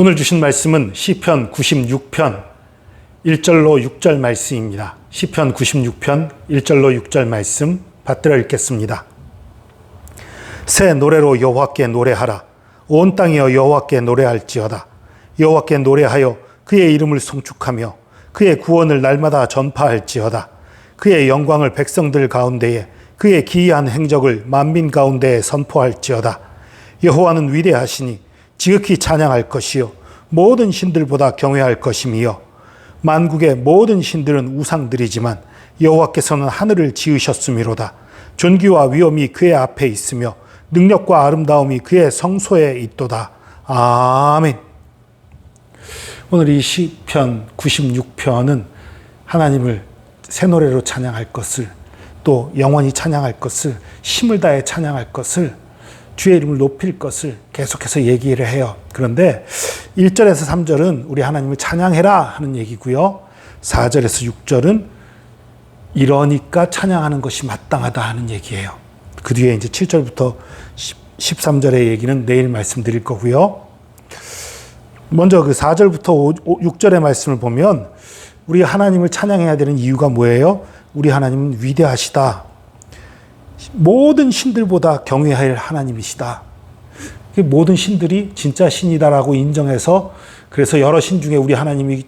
오늘 주신 말씀은 시편 96편 1절로 6절 말씀입니다. 시편 96편 1절로 6절 말씀 받들어 읽겠습니다. 새 노래로 여호와께 노래하라. 온 땅이여 여호와께 노래할지어다. 여호와께 노래하여 그의 이름을 송축하며 그의 구원을 날마다 전파할지어다. 그의 영광을 백성들 가운데에 그의 기이한 행적을 만민 가운데에 선포할지어다. 여호와는 위대하시니 지극히 찬양할 것이요 모든 신들보다 경외할 것이며 만국의 모든 신들은 우상들이지만 여호와께서는 하늘을 지으셨음이로다. 존귀와 위엄이 그의 앞에 있으며 능력과 아름다움이 그의 성소에 있도다. 아멘. 오늘 이 시편 96편은 하나님을 새 노래로 찬양할 것을, 또 영원히 찬양할 것을, 힘을 다해 찬양할 것을, 주의 이름을 높일 것을 계속해서 얘기를 해요. 그런데 1절에서 3절은 우리 하나님을 찬양해라 하는 얘기고요. 4절에서 6절은 이러니까 찬양하는 것이 마땅하다 하는 얘기예요. 그 뒤에 이제 7절부터 13절의 얘기는 내일 말씀드릴 거고요. 먼저 그 4절부터 6절의 말씀을 보면 우리 하나님을 찬양해야 되는 이유가 뭐예요? 우리 하나님은 위대하시다. 모든 신들보다 경외할 하나님이시다. 모든 신들이 진짜 신이다라고 인정해서, 그래서 여러 신 중에 우리 하나님이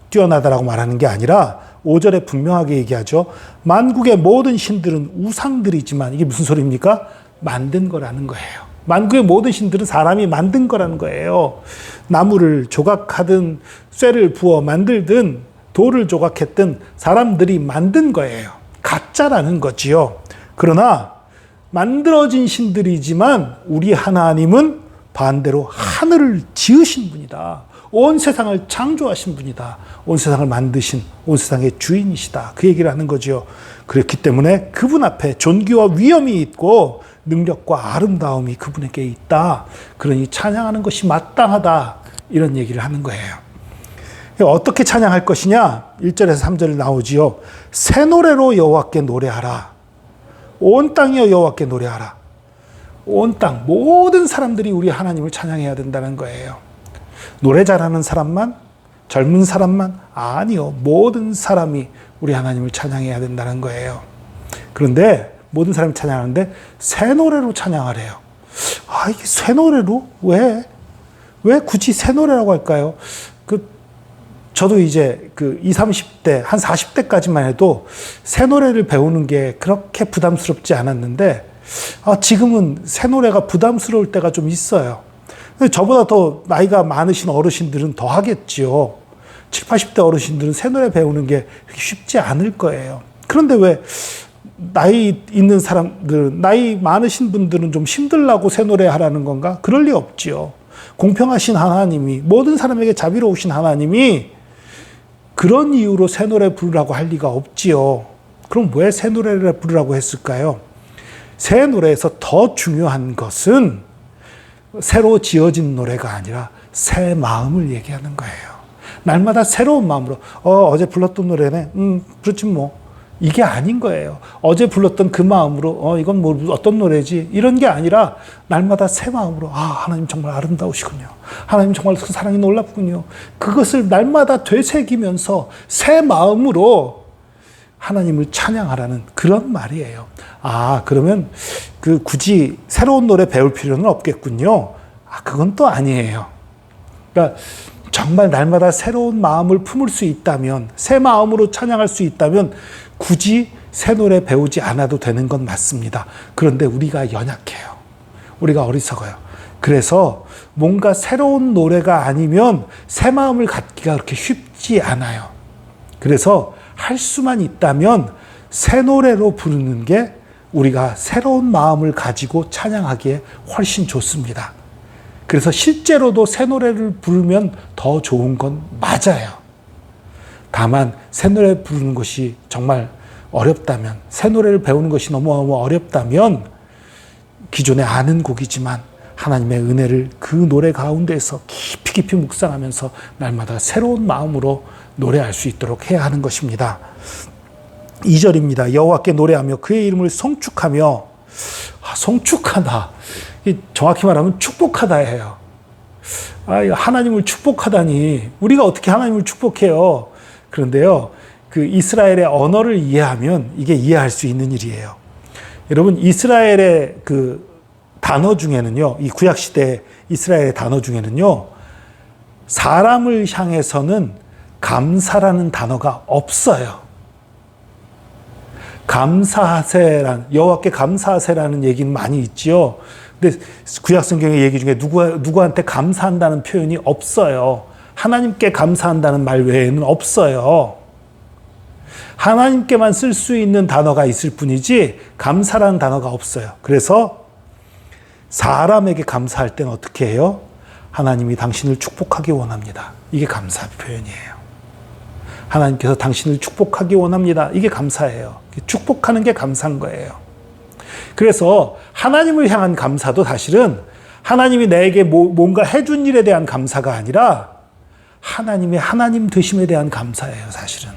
뛰어나다라고 말하는 게 아니라 5절에 분명하게 얘기하죠. 만국의 모든 신들은 우상들이지만, 이게 무슨 소리입니까? 만든 거라는 거예요. 만국의 모든 신들은 사람이 만든 거라는 거예요. 나무를 조각하든 쇠를 부어 만들든 돌을 조각했든 사람들이 만든 거예요. 가짜라는 거지요. 그러나 만들어진 신들이지만 우리 하나님은 반대로 하늘을 지으신 분이다. 온 세상을 창조하신 분이다. 온 세상을 만드신 온 세상의 주인이시다. 그 얘기를 하는 거죠. 그렇기 때문에 그분 앞에 존귀와 위엄이 있고 능력과 아름다움이 그분에게 있다. 그러니 찬양하는 것이 마땅하다. 이런 얘기를 하는 거예요. 어떻게 찬양할 것이냐? 1절에서 3절에 나오지요. 새 노래로 여호와께 노래하라. 온 땅이여 여호와께 노래하라. 온 땅, 모든 사람들이 우리 하나님을 찬양해야 된다는 거예요. 노래 잘하는 사람만, 젊은 사람만? 아니요. 모든 사람이 우리 하나님을 찬양해야 된다는 거예요. 그런데 모든 사람이 찬양하는데 새 노래로 찬양하래요. 아, 이게 새 노래로? 왜 굳이 새 노래라고 할까요? 저도 이제 20, 30대, 한 40대까지만 해도 새 노래를 배우는 게 그렇게 부담스럽지 않았는데, 지금은 새 노래가 부담스러울 때가 좀 있어요. 근데 저보다 더 나이가 많으신 어르신들은 더 하겠지요. 70, 80대 어르신들은 새 노래 배우는 게 쉽지 않을 거예요. 그런데 왜 나이 있는 사람들, 나이 많으신 분들은 좀 힘들라고 새 노래 하라는 건가? 그럴 리 없지요. 공평하신 하나님이, 모든 사람에게 자비로우신 하나님이 그런 이유로 새 노래 부르라고 할 리가 없지요. 그럼 왜 새 노래를 부르라고 했을까요? 새 노래에서 더 중요한 것은 새로 지어진 노래가 아니라 새 마음을 얘기하는 거예요. 날마다 새로운 마음으로 어제 불렀던 노래네. 그렇지 뭐. 이게 아닌 거예요. 어제 불렀던 그 마음으로 이건 뭐 어떤 노래지 이런 게 아니라 날마다 새 마음으로 하나님 정말 아름다우시군요. 하나님 정말 그 사랑이 놀랍군요. 그것을 날마다 되새기면서 새 마음으로 하나님을 찬양하라는 그런 말이에요. 그러면 굳이 새로운 노래 배울 필요는 없겠군요. 그건 또 아니에요. 그러니까 정말 날마다 새로운 마음을 품을 수 있다면, 새 마음으로 찬양할 수 있다면 굳이 새 노래 배우지 않아도 되는 건 맞습니다. 그런데 우리가 연약해요. 우리가 어리석어요. 그래서 뭔가 새로운 노래가 아니면 새 마음을 갖기가 그렇게 쉽지 않아요. 그래서 할 수만 있다면 새 노래로 부르는 게 우리가 새로운 마음을 가지고 찬양하기에 훨씬 좋습니다. 그래서 실제로도 새 노래를 부르면 더 좋은 건 맞아요. 다만 새 노래 부르는 것이 정말 어렵다면, 새 노래를 배우는 것이 너무 어렵다면 기존에 아는 곡이지만 하나님의 은혜를 그 노래 가운데에서 깊이 묵상하면서 날마다 새로운 마음으로 노래할 수 있도록 해야 하는 것입니다. 2절입니다. 여호와께 노래하며 그의 이름을 송축하며. 송축하다. 정확히 말하면 축복하다 해요. 하나님을 축복하다니 우리가 어떻게 하나님을 축복해요? 그런데요, 그 이스라엘의 언어를 이해하면 이게 이해할 수 있는 일이에요. 여러분, 이스라엘의 그 단어 중에는요, 이 구약시대 이스라엘의 단어 중에는요, 사람을 향해서는 감사라는 단어가 없어요. 여호와께 감사하세라는 얘기는 많이 있지요. 근데 구약 성경의 얘기 중에 누구한테 감사한다는 표현이 없어요. 하나님께 감사한다는 말 외에는 없어요. 하나님께만 쓸 수 있는 단어가 있을 뿐이지 감사라는 단어가 없어요. 그래서 사람에게 감사할 때는 어떻게 해요? 하나님이 당신을 축복하기 원합니다. 이게 감사 표현이에요. 하나님께서 당신을 축복하기 원합니다. 이게 감사예요. 축복하는 게 감사인 거예요. 그래서 하나님을 향한 감사도 사실은 하나님이 나에게 뭔가 해준 일에 대한 감사가 아니라 하나님의 하나님 되심에 대한 감사예요, 사실은.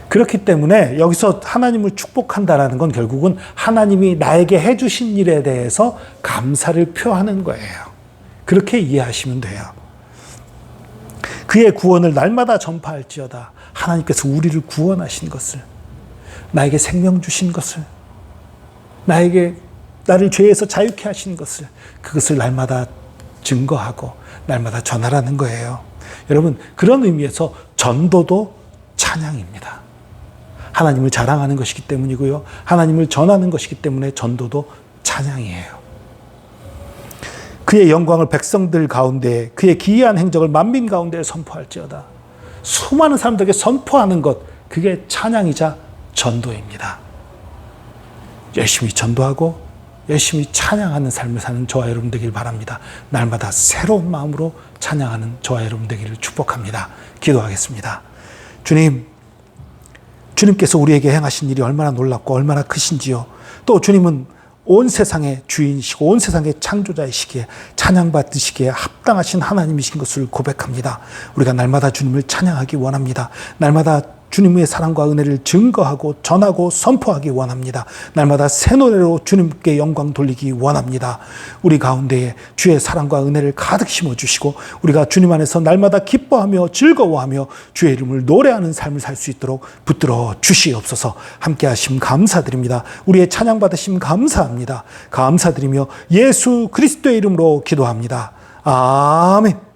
그렇기 때문에 여기서 하나님을 축복한다라는 건 결국은 하나님이 나에게 해주신 일에 대해서 감사를 표하는 거예요. 그렇게 이해하시면 돼요. 그의 구원을 날마다 전파할지어다. 하나님께서 우리를 구원하신 것을, 나에게 생명 주신 것을, 나를 죄에서 자유케 하신 것을, 그것을 날마다 증거하고 날마다 전하라는 거예요. 여러분, 그런 의미에서 전도도 찬양입니다. 하나님을 자랑하는 것이기 때문이고요. 하나님을 전하는 것이기 때문에 전도도 찬양이에요. 그의 영광을 백성들 가운데, 그의 기이한 행적을 만민 가운데 선포할지어다. 수많은 사람들에게 선포하는 것, 그게 찬양이자 전도입니다. 열심히 전도하고 열심히 찬양하는 삶을 사는 저와 여러분 되길 바랍니다. 날마다 새로운 마음으로 찬양하는 저와 여러분 되기를 축복합니다. 기도하겠습니다. 주님께서 우리에게 행하신 일이 얼마나 놀랍고 얼마나 크신지요. 또 주님은 온 세상의 주인이시고 온 세상의 창조자이시기에 찬양받으시기에 합당하신 하나님이신 것을 고백합니다. 우리가 날마다 주님을 찬양하기 원합니다. 날마다 주님의 사랑과 은혜를 증거하고 전하고 선포하기 원합니다. 날마다 새 노래로 주님께 영광 돌리기 원합니다. 우리 가운데에 주의 사랑과 은혜를 가득 심어주시고 우리가 주님 안에서 날마다 기뻐하며 즐거워하며 주의 이름을 노래하는 삶을 살 수 있도록 붙들어 주시옵소서. 함께 하심 감사드립니다. 우리의 찬양 받으심 감사합니다. 감사드리며 예수 그리스도의 이름으로 기도합니다. 아멘.